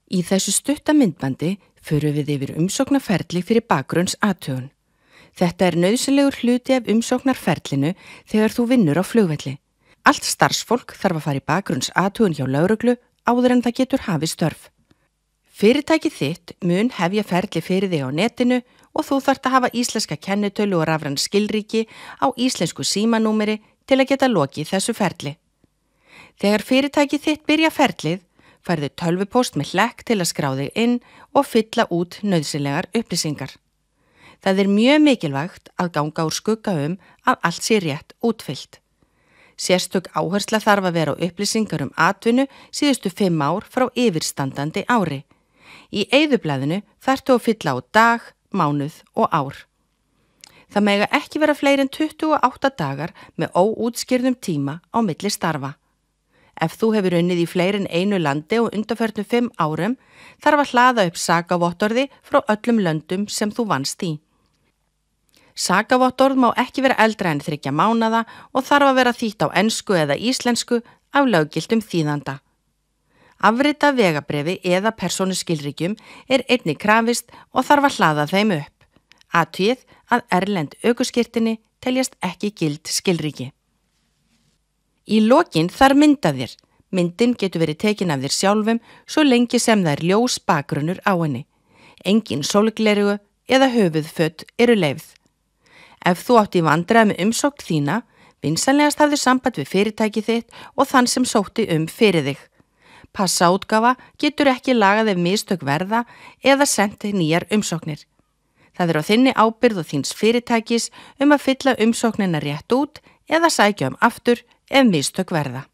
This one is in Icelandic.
Í þessu stutta myndbandi förum við yfir umsóknarferli fyrir bakgrunnsathugun. Þetta er nauðsynlegur hluti af umsóknarferlinu þegar þú vinnur á flugvelli. Allt starfsfólk þarf að fara í bakgrunnsathugun hjá lögreglu áður en það getur hafið störf. Fyrirtækið þitt mun hefja ferli fyrir þig á netinu og þú þarft að hafa íslenska kennitölu og rafræn skilríki á íslensku símanúmeri til að geta lokið þessu ferli. Þegar fyrirtækið þitt byrja ferlið, færðu tölvupóst með hlekk til að skrá þig inn og fylla út nauðsynlegar upplýsingar. Það er mjög mikilvægt að ganga úr skugga að allt sé rétt útfyllt. Sérstök áhersla þarf að vera á upplýsingar atvinnu síðustu 5 ár frá yfirstandandi ári. Í eyðublaðinu þarftu að fylla á dag, mánuð og ár. Það mega ekki vera fleiri en 28 dagar með óútskýrðum tíma á milli starfa. Ef þú hefur unnið í fleiri en einu landi og undanförnum 5 árum, þarf að hlaða upp sakavottorði frá öllum löndum sem þú vannst í. Sakavottorð má ekki vera eldra en 3 mánaða og þarf að vera þýtt á ensku eða íslensku af löggiltum þýðanda. Afrita vegabrefi eða persónuskilríkjum er einnig krafist og þarf að hlaða þeim upp. Athugið að erlend ökuskírteini teljast ekki gild skilríki. Í lokin þarf mynd af þér. Myndin getur verið tekin af þér sjálfum svo lengi sem það er ljós bakgrunnur á henni. Engin sólgleraugu eða höfuðföt eru leyfð. Ef þú átt í vandræði með umsókn þína, vinsamlegast hafðu samband við fyrirtækið þitt og þann sem sótti fyrir þig. Passaútgáfa getur ekki lagað ef mistök verða eða sent nýjar umsóknir. Það er á þinni ábyrgð og þíns fyrirtækis að fylla umsóknina rétt út eða sækja aftur ef mistök verða.